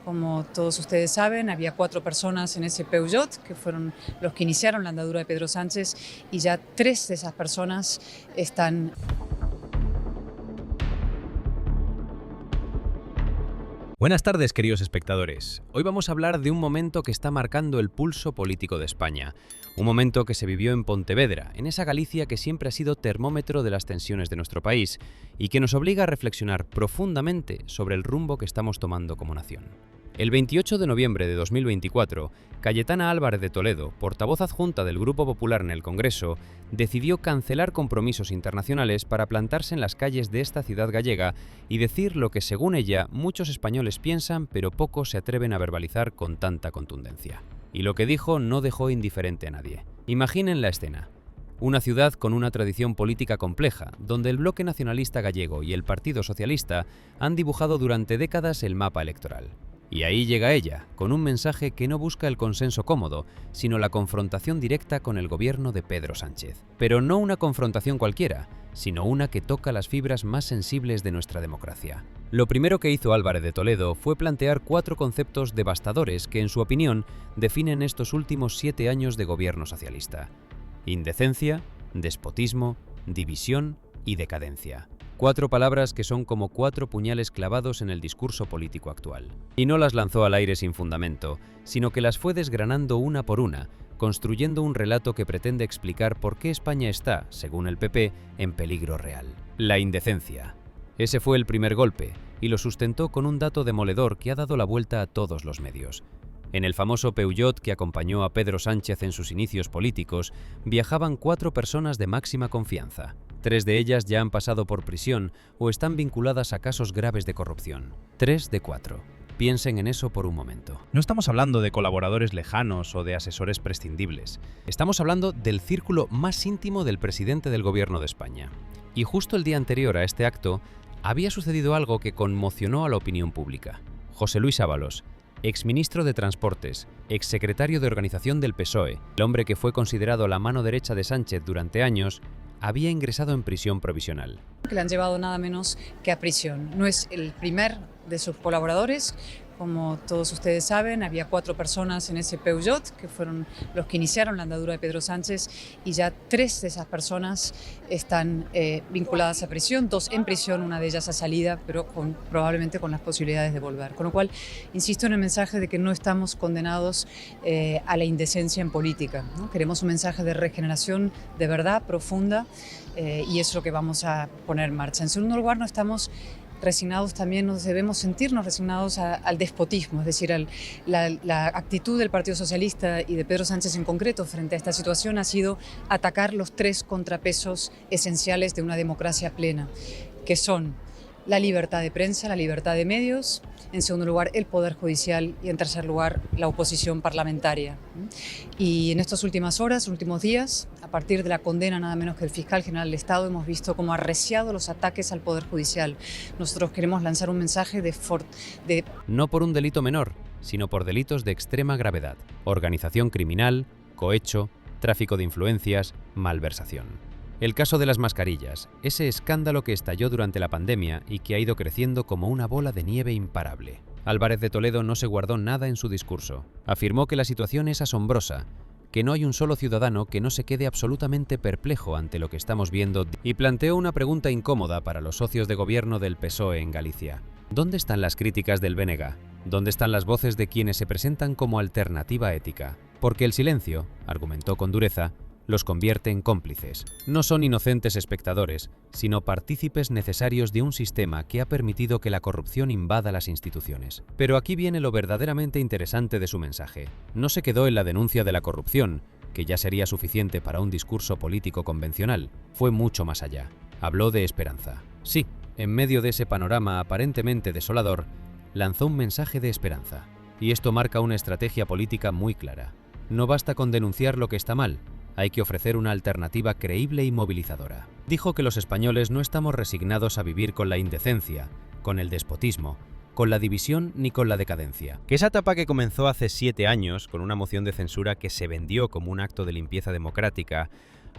Como todos ustedes saben, había 4 personas en ese Peugeot que fueron los que iniciaron la andadura de Pedro Sánchez y ya 3 de esas personas están. Buenas tardes, queridos espectadores. Hoy vamos a hablar de un momento que está marcando el pulso político de España. Un momento que se vivió en Pontevedra, en esa Galicia que siempre ha sido termómetro de las tensiones de nuestro país y que nos obliga a reflexionar profundamente sobre el rumbo que estamos tomando como nación. El 28 de noviembre de 2024, Cayetana Álvarez de Toledo, portavoz adjunta del Grupo Popular en el Congreso, decidió cancelar compromisos internacionales para plantarse en las calles de esta ciudad gallega y decir lo que, según ella, muchos españoles piensan pero pocos se atreven a verbalizar con tanta contundencia. Y lo que dijo no dejó indiferente a nadie. Imaginen la escena. Una ciudad con una tradición política compleja, donde el bloque nacionalista gallego y el Partido Socialista han dibujado durante décadas el mapa electoral. Y ahí llega ella, con un mensaje que no busca el consenso cómodo, sino la confrontación directa con el gobierno de Pedro Sánchez. Pero no una confrontación cualquiera, sino una que toca las fibras más sensibles de nuestra democracia. Lo primero que hizo Álvarez de Toledo fue plantear 4 conceptos devastadores que, en su opinión, definen estos últimos 7 años de gobierno socialista: indecencia, despotismo, división y decadencia. 4 palabras que son como 4 puñales clavados en el discurso político actual. Y no las lanzó al aire sin fundamento, sino que las fue desgranando una por una, construyendo un relato que pretende explicar por qué España está, según el PP, en peligro real. La indecencia. Ese fue el primer golpe, y lo sustentó con un dato demoledor que ha dado la vuelta a todos los medios. En el famoso Peugeot que acompañó a Pedro Sánchez en sus inicios políticos, viajaban 4 personas de máxima confianza. 3 de ellas ya han pasado por prisión o están vinculadas a casos graves de corrupción. 3 de 4. Piensen en eso por un momento. No estamos hablando de colaboradores lejanos o de asesores prescindibles. Estamos hablando del círculo más íntimo del presidente del gobierno de España. Y justo el día anterior a este acto, había sucedido algo que conmocionó a la opinión pública. José Luis Ábalos, exministro de Transportes, exsecretario de Organización del PSOE, el hombre que fue considerado la mano derecha de Sánchez durante años, había ingresado en prisión provisional. Que le han llevado nada menos que a prisión. No es el primer de sus colaboradores. Como todos ustedes saben, había 4 personas en ese Peugeot que fueron los que iniciaron la andadura de Pedro Sánchez y ya 3 de esas personas están vinculadas a prisión, 2 en prisión, una de ellas a salida, pero probablemente con las posibilidades de volver. Con lo cual, insisto en el mensaje de que no estamos condenados a la indecencia en política, ¿no? Queremos un mensaje de regeneración de verdad profunda y es lo que vamos a poner en marcha. En segundo lugar, no estamos resignados, también nos debemos sentirnos resignados al despotismo, es decir, la actitud del Partido Socialista y de Pedro Sánchez en concreto frente a esta situación ha sido atacar los 3 contrapesos esenciales de una democracia plena, que son la libertad de prensa, la libertad de medios, en segundo lugar el Poder Judicial y en tercer lugar la oposición parlamentaria. Y en estas últimas horas, últimos días, a partir de la condena nada menos que el fiscal general del Estado, hemos visto cómo ha arreciado los ataques al Poder Judicial. Nosotros queremos lanzar un mensaje de no por un delito menor, sino por delitos de extrema gravedad: organización criminal, cohecho, tráfico de influencias, malversación. El caso de las mascarillas, ese escándalo que estalló durante la pandemia y que ha ido creciendo como una bola de nieve imparable. Álvarez de Toledo no se guardó nada en su discurso. Afirmó que la situación es asombrosa, que no hay un solo ciudadano que no se quede absolutamente perplejo ante lo que estamos viendo, y planteó una pregunta incómoda para los socios de gobierno del PSOE en Galicia. ¿Dónde están las críticas del BNG? ¿Dónde están las voces de quienes se presentan como alternativa ética? Porque el silencio, argumentó con dureza, los convierte en cómplices. No son inocentes espectadores, sino partícipes necesarios de un sistema que ha permitido que la corrupción invada las instituciones. Pero aquí viene lo verdaderamente interesante de su mensaje. No se quedó en la denuncia de la corrupción, que ya sería suficiente para un discurso político convencional. Fue mucho más allá. Habló de esperanza. Sí, en medio de ese panorama aparentemente desolador, lanzó un mensaje de esperanza. Y esto marca una estrategia política muy clara. No basta con denunciar lo que está mal, hay que ofrecer una alternativa creíble y movilizadora. Dijo que los españoles no estamos resignados a vivir con la indecencia, con el despotismo, con la división ni con la decadencia. Que esa etapa que comenzó hace 7 años, con una moción de censura que se vendió como un acto de limpieza democrática,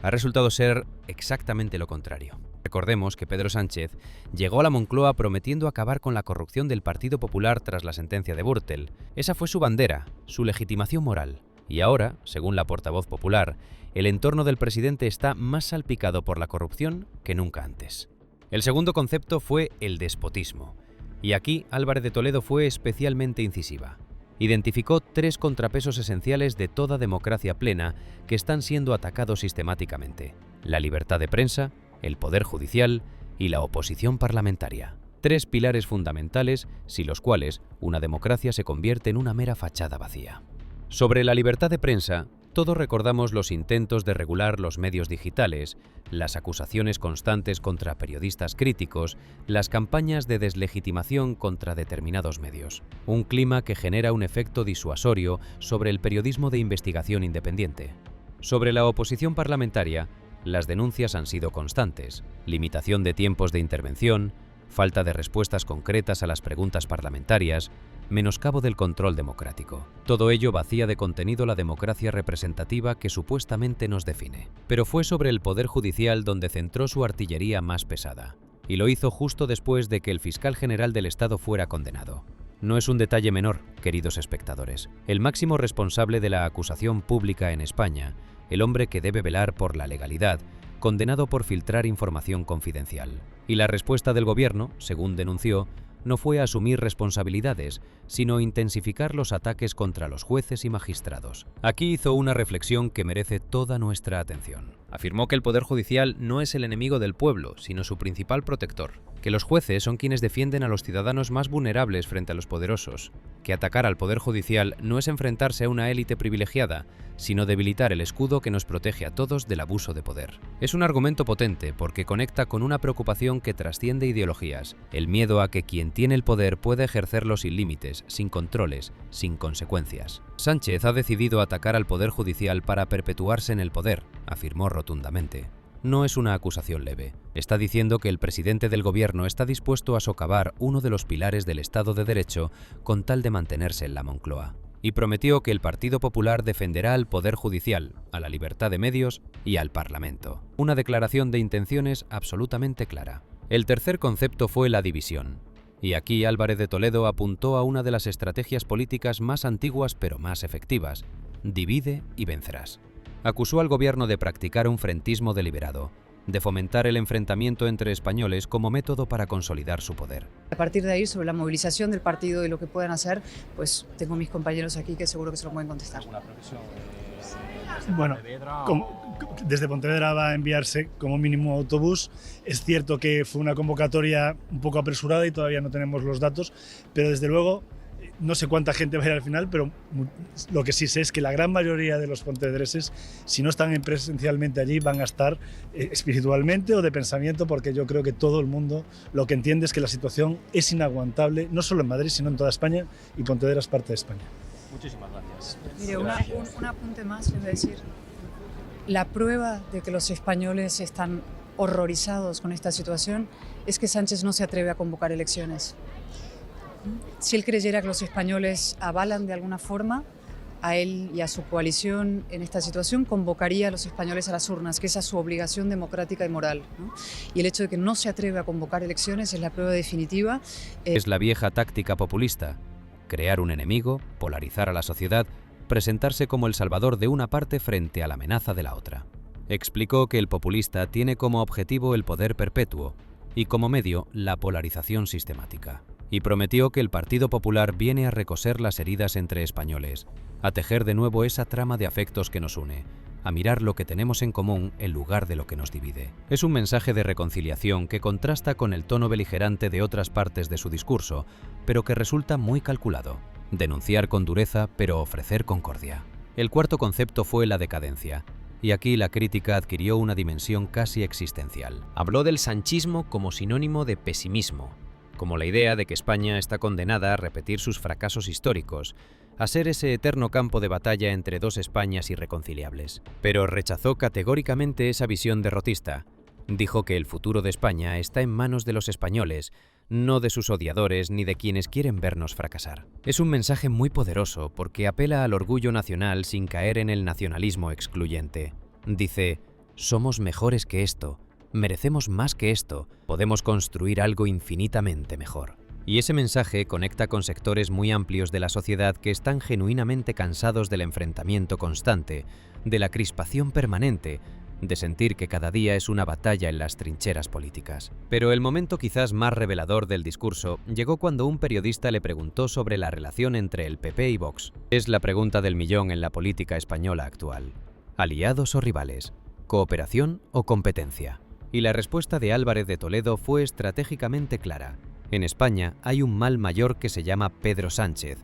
ha resultado ser exactamente lo contrario. Recordemos que Pedro Sánchez llegó a la Moncloa prometiendo acabar con la corrupción del Partido Popular tras la sentencia de Gürtel. Esa fue su bandera, su legitimación moral. Y ahora, según la portavoz popular, el entorno del presidente está más salpicado por la corrupción que nunca antes. El segundo concepto fue el despotismo. Y aquí Álvarez de Toledo fue especialmente incisiva. Identificó 3 contrapesos esenciales de toda democracia plena que están siendo atacados sistemáticamente: la libertad de prensa, el poder judicial y la oposición parlamentaria. 3 pilares fundamentales sin los cuales una democracia se convierte en una mera fachada vacía. Sobre la libertad de prensa, todos recordamos los intentos de regular los medios digitales, las acusaciones constantes contra periodistas críticos, las campañas de deslegitimación contra determinados medios. Un clima que genera un efecto disuasorio sobre el periodismo de investigación independiente. Sobre la oposición parlamentaria, las denuncias han sido constantes: limitación de tiempos de intervención, falta de respuestas concretas a las preguntas parlamentarias, menoscabo del control democrático. Todo ello vacía de contenido la democracia representativa que supuestamente nos define. Pero fue sobre el Poder Judicial donde centró su artillería más pesada. Y lo hizo justo después de que el fiscal general del Estado fuera condenado. No es un detalle menor, queridos espectadores. El máximo responsable de la acusación pública en España, el hombre que debe velar por la legalidad, condenado por filtrar información confidencial. Y la respuesta del gobierno, según denunció, no fue asumir responsabilidades, sino intensificar los ataques contra los jueces y magistrados. Aquí hizo una reflexión que merece toda nuestra atención. Afirmó que el Poder Judicial no es el enemigo del pueblo, sino su principal protector, que los jueces son quienes defienden a los ciudadanos más vulnerables frente a los poderosos, que atacar al Poder Judicial no es enfrentarse a una élite privilegiada, sino debilitar el escudo que nos protege a todos del abuso de poder. Es un argumento potente porque conecta con una preocupación que trasciende ideologías: el miedo a que quien tiene el poder pueda ejercerlo sin límites, sin controles, sin consecuencias. Sánchez ha decidido atacar al Poder Judicial para perpetuarse en el poder, afirmó rotundamente. No es una acusación leve. Está diciendo que el presidente del gobierno está dispuesto a socavar uno de los pilares del Estado de Derecho con tal de mantenerse en la Moncloa. Y prometió que el Partido Popular defenderá al Poder Judicial, a la libertad de medios y al Parlamento. Una declaración de intenciones absolutamente clara. El tercer concepto fue la división. Y aquí Álvarez de Toledo apuntó a una de las estrategias políticas más antiguas pero más efectivas: divide y vencerás. Acusó al gobierno de practicar un frentismo deliberado, de fomentar el enfrentamiento entre españoles como método para consolidar su poder. A partir de ahí, sobre la movilización del partido y lo que puedan hacer, pues tengo mis compañeros aquí que seguro que se lo pueden contestar. Bueno, desde Pontevedra va a enviarse como mínimo autobús. Es cierto que fue una convocatoria un poco apresurada y todavía no tenemos los datos, pero desde luego no sé cuánta gente va a ir al final, pero lo que sí sé es que la gran mayoría de los pontevedreses, si no están presencialmente allí, van a estar espiritualmente o de pensamiento, porque yo creo que todo el mundo lo que entiende es que la situación es inaguantable, no solo en Madrid, sino en toda España, y Pontevedra es parte de España. Muchísimas gracias. Mire, un apunte más, les voy a decir. La prueba de que los españoles están horrorizados con esta situación es que Sánchez no se atreve a convocar elecciones. Si él creyera que los españoles avalan de alguna forma a él y a su coalición en esta situación, convocaría a los españoles a las urnas, que esa es su obligación democrática y moral, ¿no? Y el hecho de que no se atreve a convocar elecciones es la prueba definitiva. Es la vieja táctica populista: crear un enemigo, polarizar a la sociedad, presentarse como el salvador de una parte frente a la amenaza de la otra. Explicó que el populista tiene como objetivo el poder perpetuo y como medio la polarización sistemática. Y prometió que el Partido Popular viene a recoser las heridas entre españoles, a tejer de nuevo esa trama de afectos que nos une, a mirar lo que tenemos en común en lugar de lo que nos divide. Es un mensaje de reconciliación que contrasta con el tono beligerante de otras partes de su discurso, pero que resulta muy calculado. Denunciar con dureza, pero ofrecer concordia. El cuarto concepto fue la decadencia. Y aquí la crítica adquirió una dimensión casi existencial. Habló del sanchismo como sinónimo de pesimismo, como la idea de que España está condenada a repetir sus fracasos históricos, a ser ese eterno campo de batalla entre dos Españas irreconciliables. Pero rechazó categóricamente esa visión derrotista. Dijo que el futuro de España está en manos de los españoles, no de sus odiadores ni de quienes quieren vernos fracasar. Es un mensaje muy poderoso porque apela al orgullo nacional sin caer en el nacionalismo excluyente. Dice: somos mejores que esto, Merecemos más que esto, podemos construir algo infinitamente mejor. Y ese mensaje conecta con sectores muy amplios de la sociedad que están genuinamente cansados del enfrentamiento constante, de la crispación permanente, de sentir que cada día es una batalla en las trincheras políticas. Pero el momento quizás más revelador del discurso llegó cuando un periodista le preguntó sobre la relación entre el PP y Vox. Es la pregunta del millón en la política española actual. ¿Aliados o rivales? ¿Cooperación o competencia? Y la respuesta de Álvarez de Toledo fue estratégicamente clara. En España hay un mal mayor que se llama Pedro Sánchez,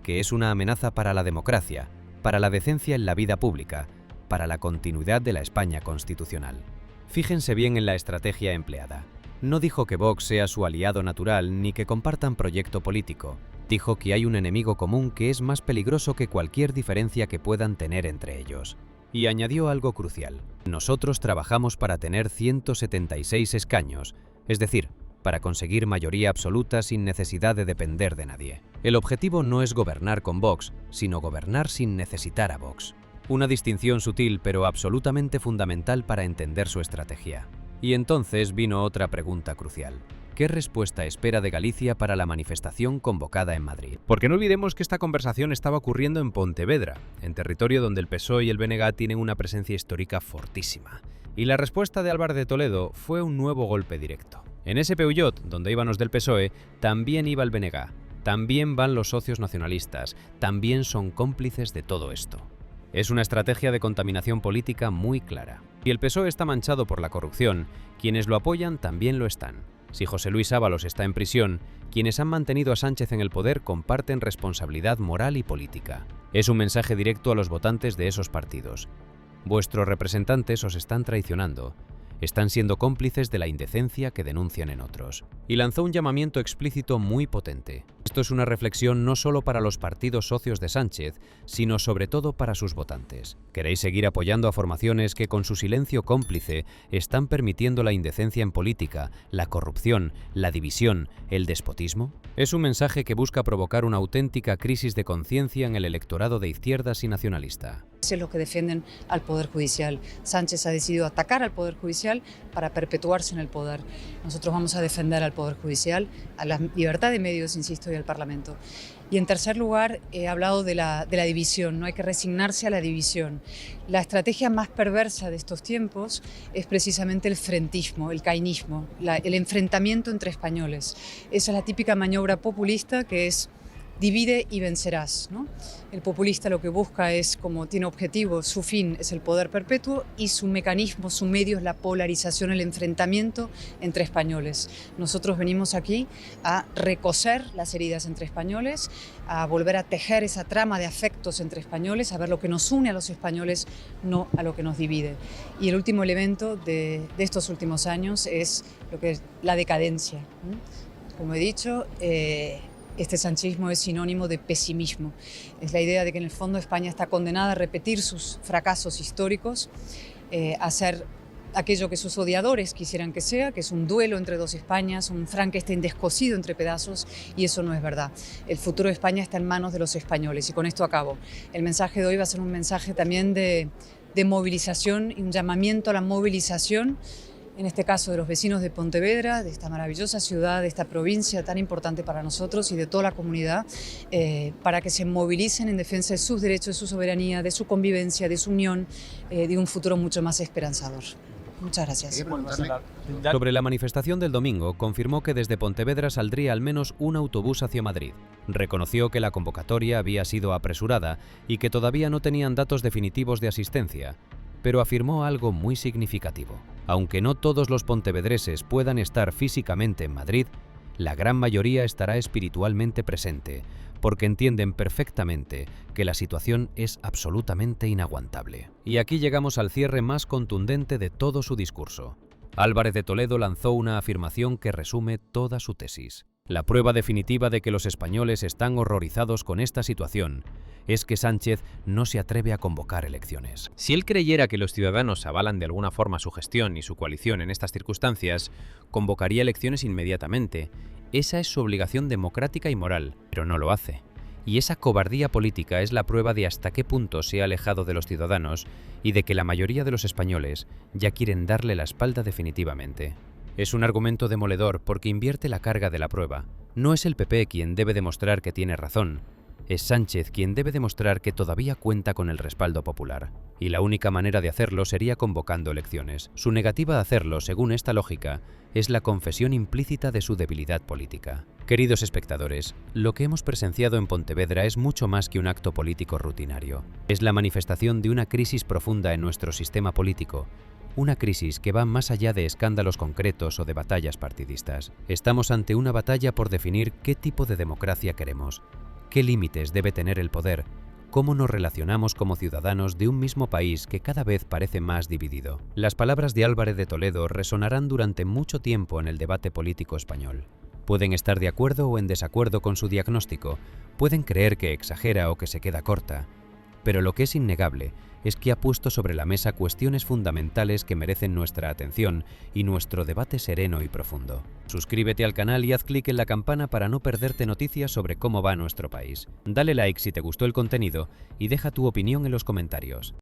que es una amenaza para la democracia, para la decencia en la vida pública, para la continuidad de la España constitucional. Fíjense bien en la estrategia empleada. No dijo que Vox sea su aliado natural ni que compartan proyecto político. Dijo que hay un enemigo común que es más peligroso que cualquier diferencia que puedan tener entre ellos. Y añadió algo crucial. Nosotros trabajamos para tener 176 escaños, es decir, para conseguir mayoría absoluta sin necesidad de depender de nadie. El objetivo no es gobernar con Vox, sino gobernar sin necesitar a Vox. Una distinción sutil pero absolutamente fundamental para entender su estrategia. Y entonces vino otra pregunta crucial. ¿Qué respuesta espera de Galicia para la manifestación convocada en Madrid? Porque no olvidemos que esta conversación estaba ocurriendo en Pontevedra, en territorio donde el PSOE y el BNG tienen una presencia histórica fortísima. Y la respuesta de Álvarez de Toledo fue un nuevo golpe directo. En ese Peugeot, donde iban los del PSOE, también iba el BNG, también van los socios nacionalistas, también son cómplices de todo esto. Es una estrategia de contaminación política muy clara. Si el PSOE está manchado por la corrupción, quienes lo apoyan también lo están. Si José Luis Ábalos está en prisión, quienes han mantenido a Sánchez en el poder comparten responsabilidad moral y política. Es un mensaje directo a los votantes de esos partidos. Vuestros representantes os están traicionando. Están siendo cómplices de la indecencia que denuncian en otros. Y lanzó un llamamiento explícito muy potente. Esto es una reflexión no solo para los partidos socios de Sánchez, sino sobre todo para sus votantes. ¿Queréis seguir apoyando a formaciones que con su silencio cómplice están permitiendo la indecencia en política, la corrupción, la división, el despotismo? Es un mensaje que busca provocar una auténtica crisis de conciencia en el electorado de izquierdas y nacionalista. Es lo que defienden al Poder Judicial. Sánchez ha decidido atacar al Poder Judicial para perpetuarse en el poder. Nosotros vamos a defender al Poder Judicial, a la libertad de medios, insisto, y al Parlamento. Y en tercer lugar, he hablado de la división. No hay que resignarse a la división. La estrategia más perversa de estos tiempos es precisamente el frentismo, el cainismo, el enfrentamiento entre españoles. Esa es la típica maniobra populista que es divide y vencerás, ¿no? El populista lo que busca es, como tiene objetivo, su fin es el poder perpetuo y su mecanismo, su medio es la polarización, el enfrentamiento entre españoles. Nosotros venimos aquí a recoser las heridas entre españoles, a volver a tejer esa trama de afectos entre españoles, a ver lo que nos une a los españoles, no a lo que nos divide. Y el último elemento de estos últimos años es lo que es la decadencia, ¿no? Como he dicho, este sanchismo es sinónimo de pesimismo. Es la idea de que en el fondo España está condenada a repetir sus fracasos históricos, a ser aquello que sus odiadores quisieran que sea, que es un duelo entre dos Españas, un Frankenstein descosido entre pedazos, y eso no es verdad. El futuro de España está en manos de los españoles, y con esto acabo. El mensaje de hoy va a ser un mensaje también de movilización y un llamamiento a la movilización, en este caso de los vecinos de Pontevedra, de esta maravillosa ciudad, de esta provincia tan importante para nosotros y de toda la comunidad, para que se movilicen en defensa de sus derechos, de su soberanía, de su convivencia, de su unión, de un futuro mucho más esperanzador. Muchas gracias. Sobre la manifestación del domingo, confirmó que desde Pontevedra saldría al menos un autobús hacia Madrid. Reconoció que la convocatoria había sido apresurada y que todavía no tenían datos definitivos de asistencia, pero afirmó algo muy significativo. Aunque no todos los pontevedreses puedan estar físicamente en Madrid, la gran mayoría estará espiritualmente presente, porque entienden perfectamente que la situación es absolutamente inaguantable. Y aquí llegamos al cierre más contundente de todo su discurso. Álvarez de Toledo lanzó una afirmación que resume toda su tesis. La prueba definitiva de que los españoles están horrorizados con esta situación es que Sánchez no se atreve a convocar elecciones. Si él creyera que los ciudadanos avalan de alguna forma su gestión y su coalición en estas circunstancias, convocaría elecciones inmediatamente. Esa es su obligación democrática y moral, pero no lo hace. Y esa cobardía política es la prueba de hasta qué punto se ha alejado de los ciudadanos y de que la mayoría de los españoles ya quieren darle la espalda definitivamente. Es un argumento demoledor porque invierte la carga de la prueba. No es el PP quien debe demostrar que tiene razón, es Sánchez quien debe demostrar que todavía cuenta con el respaldo popular. Y la única manera de hacerlo sería convocando elecciones. Su negativa a hacerlo, según esta lógica, es la confesión implícita de su debilidad política. Queridos espectadores, lo que hemos presenciado en Pontevedra es mucho más que un acto político rutinario. Es la manifestación de una crisis profunda en nuestro sistema político, una crisis que va más allá de escándalos concretos o de batallas partidistas. Estamos ante una batalla por definir qué tipo de democracia queremos, qué límites debe tener el poder, cómo nos relacionamos como ciudadanos de un mismo país que cada vez parece más dividido. Las palabras de Álvarez de Toledo resonarán durante mucho tiempo en el debate político español. Pueden estar de acuerdo o en desacuerdo con su diagnóstico, pueden creer que exagera o que se queda corta, pero lo que es innegable es que ha puesto sobre la mesa cuestiones fundamentales que merecen nuestra atención y nuestro debate sereno y profundo. Suscríbete al canal y haz clic en la campana para no perderte noticias sobre cómo va nuestro país. Dale like si te gustó el contenido y deja tu opinión en los comentarios.